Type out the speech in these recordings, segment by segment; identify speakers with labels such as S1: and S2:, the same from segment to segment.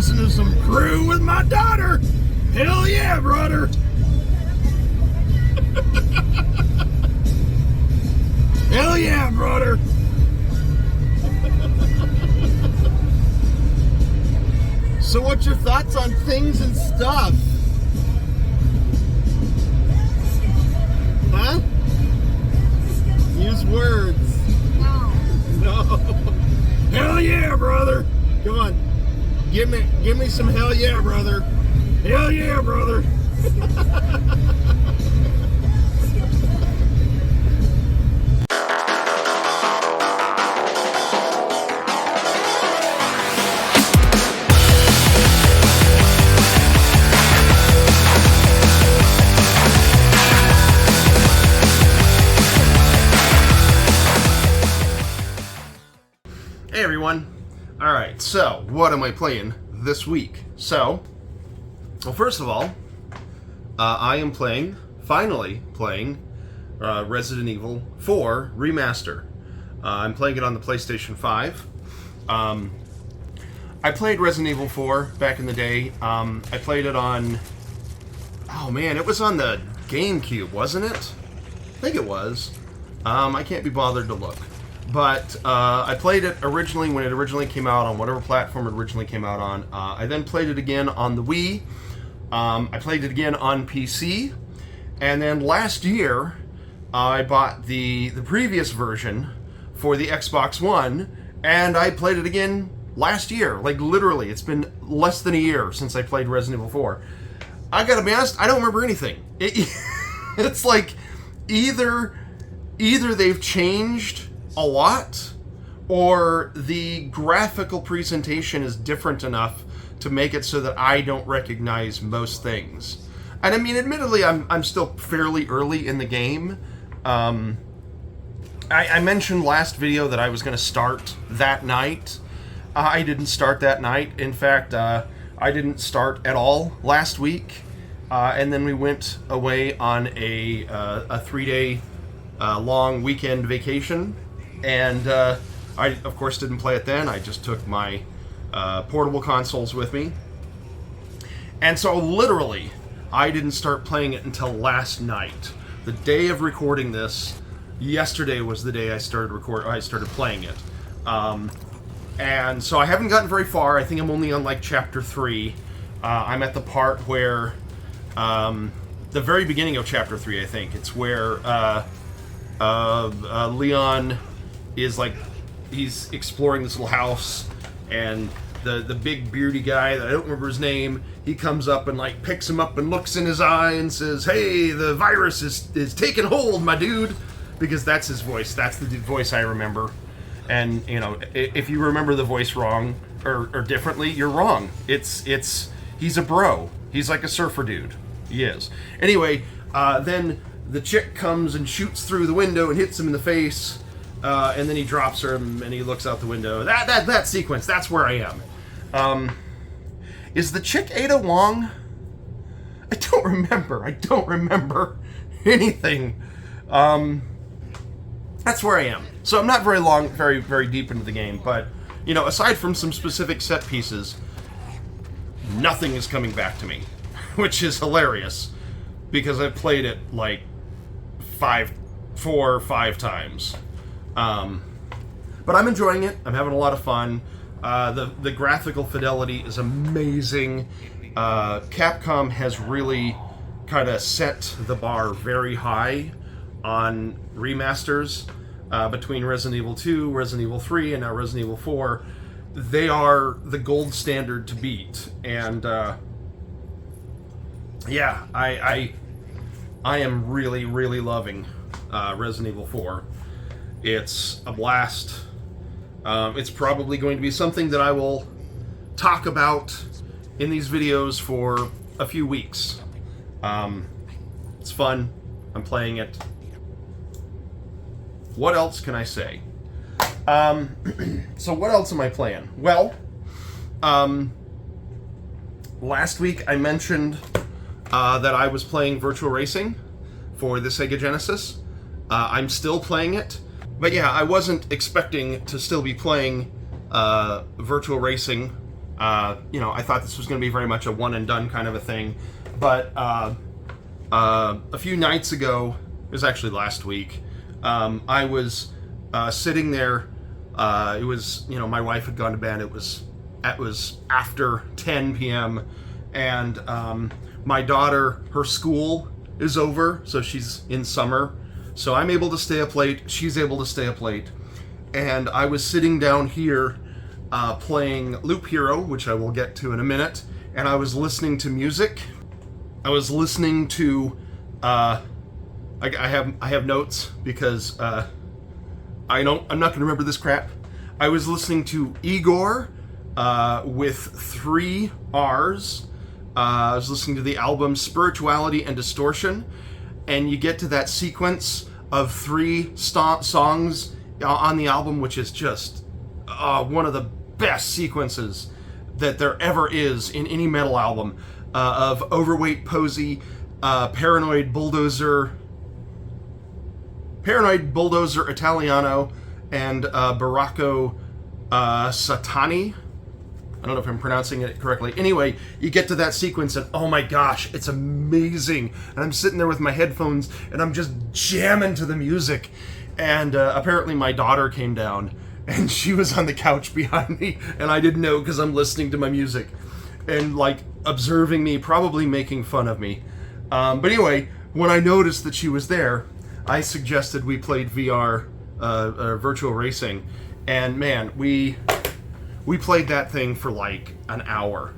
S1: listen to some Crew with my daughter. Hell yeah, brother. Hell yeah, brother. So what's your thoughts on things and stuff? Huh? Use words. No. Hell yeah, brother. Come on. Give me some hell yeah, brother. Hell yeah, brother. Hey everyone. Alright, so what am I playing this week? So, well, first of all, I am finally playing Resident Evil 4 Remaster. I'm playing it on the PlayStation 5. I played Resident Evil 4 back in the day. I played it on, oh man, it was on the GameCube, wasn't it? I think it was. I can't be bothered to look. But I played it originally when it originally came out on whatever platform it originally came out on. I then played it again on the Wii. I played it again on PC. And then last year, I bought the previous version for the Xbox One. And I played it again last year. Like literally, it's been less than a year since I played Resident Evil 4. I gotta be honest, I don't remember anything. It's like either they've changed a lot, or the graphical presentation is different enough to make it so that I don't recognize most things. And I mean, admittedly, I'm still fairly early in the game. I mentioned last video that I was going to start that night. I didn't start that night. In fact, I didn't start at all last week. And then we went away on a 3-day long weekend vacation. And I, of course, didn't play it then. I just took my portable consoles with me. And so, literally, I didn't start playing it until last night. The day of recording this, yesterday was the day I started playing it. And so I haven't gotten very far. I think I'm only on, like, Chapter 3. I'm at the part where, the very beginning of Chapter 3, I think. It's where Leon is like, he's exploring this little house, and the big beardy guy that I don't remember his name, he comes up and like picks him up and looks in his eye and says, "Hey, the virus is taking hold, my dude," because that's his voice. That's the voice I remember. And you know, if you remember the voice wrong or differently, you're wrong. He's a bro. He's like a surfer dude. He is. Anyway, then the chick comes and shoots through the window and hits him in the face. And then he drops her and he looks out the window. That sequence, that's where I am. Is the chick Ada Wong? I don't remember anything. That's where I am. So I'm not very deep into the game, but, you know, aside from some specific set pieces, nothing is coming back to me, which is hilarious, because I've played it like 4 or 5 times. But I'm enjoying it. I'm having a lot of fun. The graphical fidelity is amazing. Capcom has really kind of set the bar very high on remasters. Between Resident Evil 2, Resident Evil 3, and now Resident Evil 4, they are the gold standard to beat. And yeah, I am really loving Resident Evil 4. It's a blast. It's probably going to be something that I will talk about in these videos for a few weeks. It's fun. I'm playing it. What else can I say? So what else am I playing? Well, last week I mentioned that I was playing Virtual Racing for the Sega Genesis. I'm still playing it. But yeah, I wasn't expecting to still be playing Virtual Racing I thought this was going to be very much a one and done kind of a thing. But a few nights ago, it was actually last week, I was sitting there. It was, my wife had gone to bed. It was after 10 p.m. and my daughter, her school is over, so she's in summer. So I'm able to stay up late. She's able to stay up late. And I was sitting down here playing Loop Hero, which I will get to in a minute. And I was listening to music. I was listening to I have notes because I'm not going to remember this crap. I was listening to Igor with 3 R's. I was listening to the album Spirituality and Distortion, and you get to that sequence of 3 songs on the album, which is just one of the best sequences that there ever is in any metal album, of Overweight Posey, Paranoid Bulldozer Italiano, and Baracco Satani. I don't know if I'm pronouncing it correctly. Anyway, you get to that sequence and oh my gosh, it's amazing. And I'm sitting there with my headphones and I'm just jamming to the music. And apparently my daughter came down and she was on the couch behind me and I didn't know because I'm listening to my music and like observing me, probably making fun of me. But anyway, when I noticed that she was there, I suggested we played VR, virtual racing. And man, we played that thing for like an hour,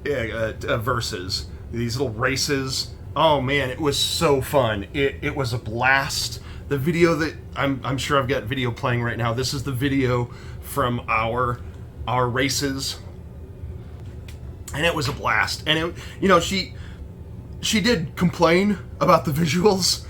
S1: versus these little races. Oh man, it was so fun. It was a blast. The video that I'm sure I've got video playing right now. This is the video from our races, and it was a blast. And she did complain about the visuals.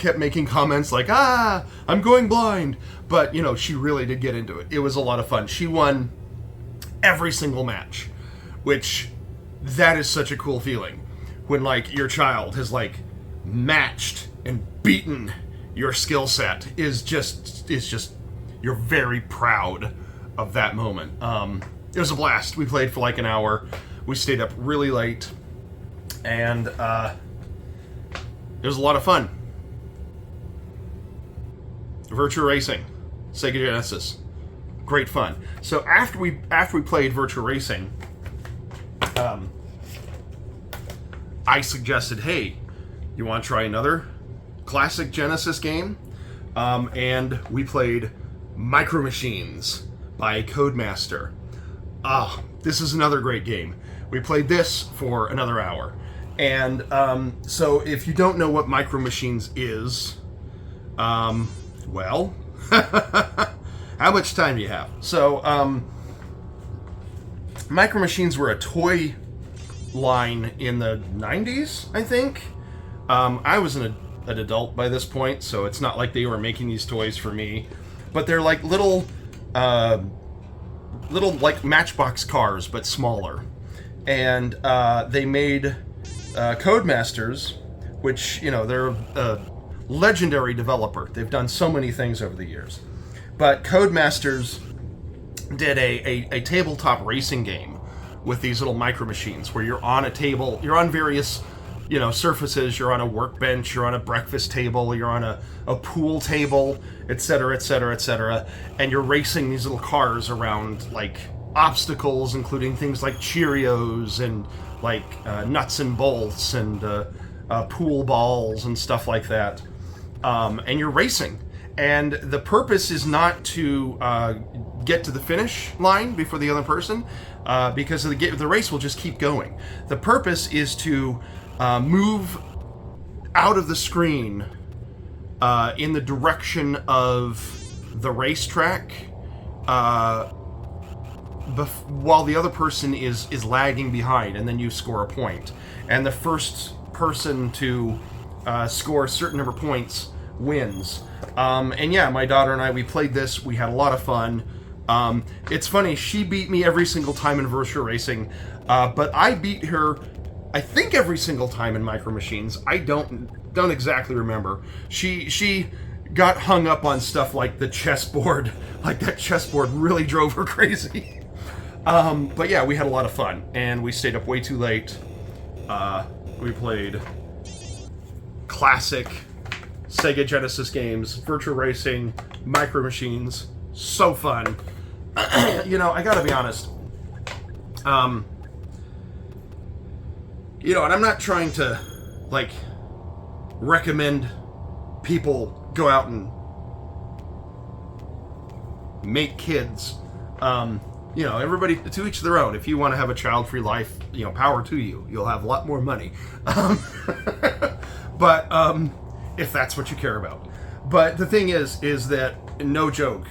S1: Kept making comments like, I'm going blind. But she really did get into it. It was a lot of fun. She won every single match, which that is such a cool feeling when like your child has like matched and beaten your skill set. Is just you're very proud of that moment. It was a blast. We played for like an hour. We stayed up really late, and it was a lot of fun. Virtual racing, Sega Genesis. Great fun. So after we played virtual racing, I suggested, hey, you want to try another classic Genesis game? And we played Micro Machines by Codemaster. This is another great game. We played this for another hour. And so if you don't know what Micro Machines is, well, how much time do you have? So, Micro Machines were a toy line in the 90s, I think. I was an adult by this point, so it's not like they were making these toys for me. But they're like little like Matchbox cars, but smaller. And they made Codemasters, which, they're a legendary developer. They've done so many things over the years. But Codemasters did a tabletop racing game with these little Micro Machines where you're on a table, you're on various surfaces, you're on a workbench, you're on a breakfast table, you're on a pool table, etc., etc., etc., and you're racing these little cars around like obstacles, including things like Cheerios and like nuts and bolts and pool balls and stuff like that. And you're racing. And the purpose is not to get to the finish line before the other person, because the race will just keep going. The purpose is to move out of the screen in the direction of the racetrack while the other person is lagging behind, and then you score a point. And the first person to score a certain number of points wins. And yeah, my daughter and I, we played this. We had a lot of fun. It's funny, she beat me every single time in virtual racing, but I beat her, I think, every single time in Micro Machines. I don't exactly remember. She got hung up on stuff like the chessboard. Like that chessboard really drove her crazy. But yeah, we had a lot of fun, and we stayed up way too late. We played classic Sega Genesis games, Virtua Racing, Micro Machines. So fun. You know, I gotta be honest. You know, and I'm not trying to, like, recommend people go out and make kids. You know, everybody, to each their own. If you want to have a child-free life, you know, power to you. You'll have a lot more money. But if that's what you care about. But the thing is that, no joke,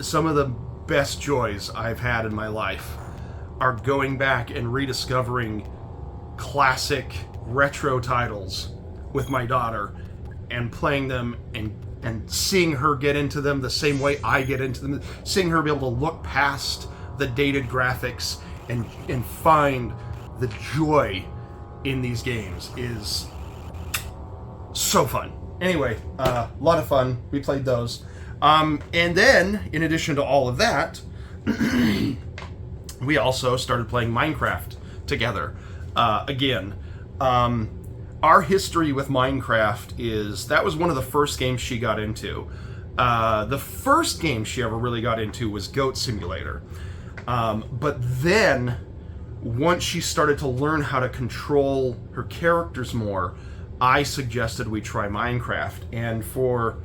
S1: some of the best joys I've had in my life are going back and rediscovering classic retro titles with my daughter and playing them and seeing her get into them the same way I get into them, seeing her be able to look past the dated graphics and find the joy in these games is so fun. Anyway, a lot of fun. We played those. And then, in addition to all of that, we also started playing Minecraft together. Again, our history with Minecraft is, that was one of the first games she got into. The first game she ever really got into was Goat Simulator. But then, once she started to learn how to control her characters more, I suggested we try Minecraft. And for,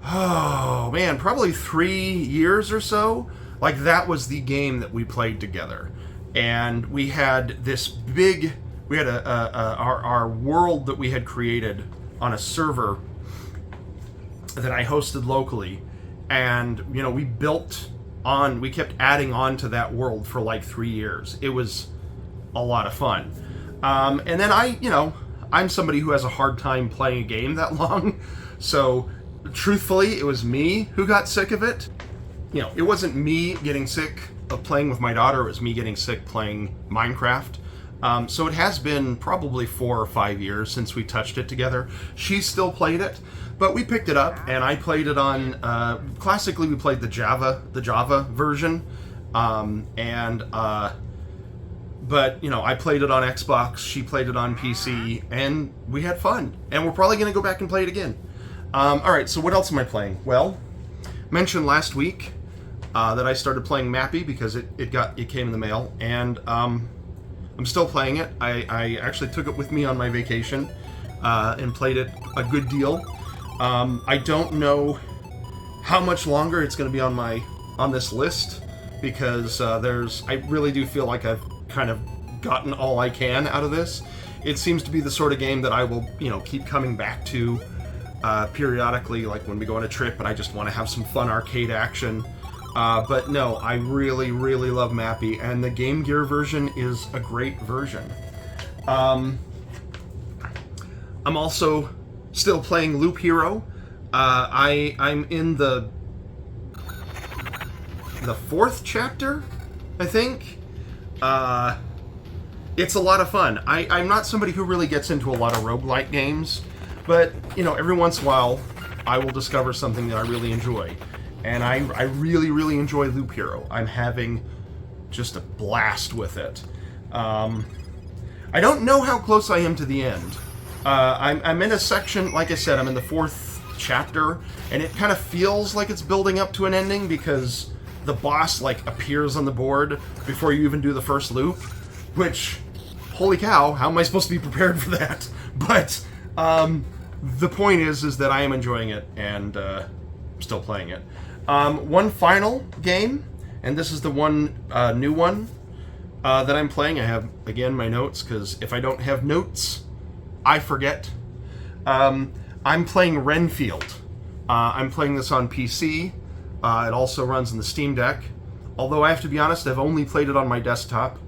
S1: oh man, probably 3 years or so, like, that was the game that we played together. And we had this big, we had our world that we had created on a server that I hosted locally. And, you know, we kept adding on to that world for like 3 years. It was a lot of fun. And then I'm somebody who has a hard time playing a game that long. So, truthfully, it was me who got sick of it. You know, it wasn't me getting sick of playing with my daughter, it was me getting sick playing Minecraft. So it has been probably 4 or 5 years since we touched it together. She still played it, but we picked it up and I played it on, classically we played the Java version. But, you know, I played it on Xbox, she played it on PC, and we had fun. And we're probably going to go back and play it again. Alright, so what else am I playing? Well, mentioned last week that I started playing Mappy because it came in the mail, and I'm still playing it. I actually took it with me on my vacation and played it a good deal. I don't know how much longer it's going to be on this list because I really do feel like I've kind of gotten all I can out of this. It seems to be the sort of game that I will, you know, keep coming back to periodically, like when we go on a trip and I just want to have some fun arcade action. But no, I really, really love Mappy, and the Game Gear version is a great version. I'm also still playing Loop Hero. I'm in the 4th chapter, I think. It's a lot of fun. I'm not somebody who really gets into a lot of roguelike games, but, you know, every once in a while, I will discover something that I really enjoy. And I really, really enjoy Loop Hero. I'm having just a blast with it. I don't know how close I am to the end. I'm in a section, like I said, I'm in the 4th chapter, and it kind of feels like it's building up to an ending because the boss, like, appears on the board before you even do the first loop, which, holy cow, how am I supposed to be prepared for that? But, the point is that I am enjoying it, and, still playing it. One final game, and this is the one new one that I'm playing. I have, again, my notes, because if I don't have notes, I forget. I'm playing Renfield. I'm playing this on PC. It also runs on the Steam Deck. Although I have to be honest, I've only played it on my desktop.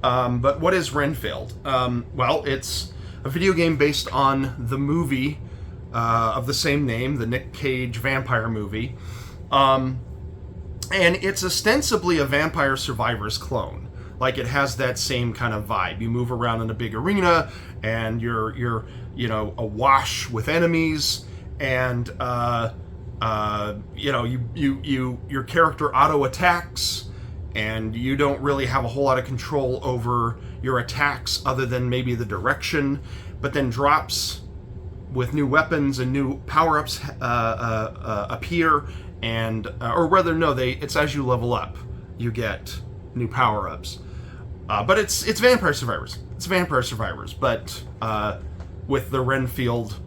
S1: But what is Renfield? Well, it's a video game based on the movie of the same name, the Nick Cage vampire movie. And it's ostensibly a Vampire Survivors clone. Like, it has that same kind of vibe. You move around in a big arena, and you're you know, awash with enemies, and you know, your character auto attacks, and you don't really have a whole lot of control over your attacks other than maybe the direction, but then drops with new weapons and new power-ups appear, and or rather no, it's as you level up you get new power-ups. But it's Vampire Survivors. It's Vampire Survivors, but with the Renfield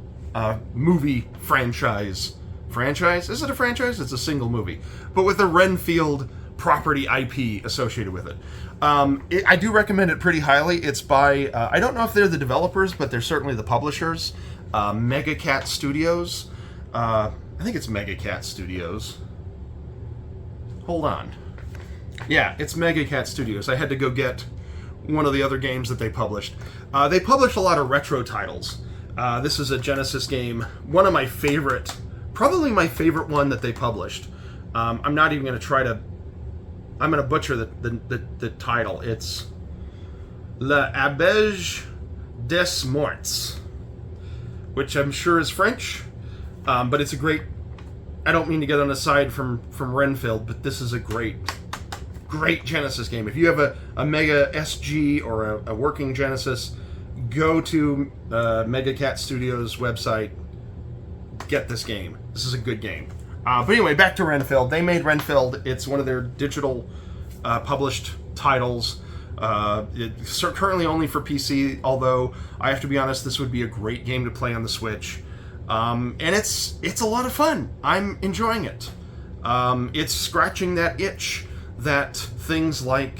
S1: movie franchise. Franchise? Is it a franchise? It's a single movie. But with the Renfield property IP associated with it. I do recommend it pretty highly. It's by, I don't know if they're the developers, but they're certainly the publishers. Mega Cat Studios. I think it's Mega Cat Studios. Hold on. Yeah, it's Mega Cat Studios. I had to go get one of the other games that they published. They published a lot of retro titles. This is a Genesis game. One of my favorite, probably my favorite one that they published. I'm not even going to try to, I'm going to butcher the title. It's Le Abege des Morts, which I'm sure is French, but it's a great, I don't mean to get on a side from Renfield, but this is a great Genesis game. If you have a Mega SG or a working Genesis, go to Mega Cat Studios website, get this game. This is a good game. But anyway, back to Renfield. They made Renfield. It's one of their digital published titles. It's currently only for PC, although I have to be honest, this would be a great game to play on the Switch. And it's a lot of fun. I'm enjoying it. It's scratching that itch that things like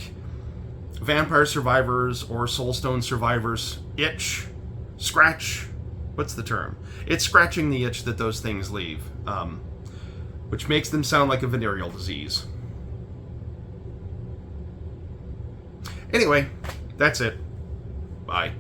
S1: Vampire Survivors or Soulstone Survivors scratch. What's the term? It's scratching the itch that those things leave, which makes them sound like a venereal disease. Anyway, that's it. Bye.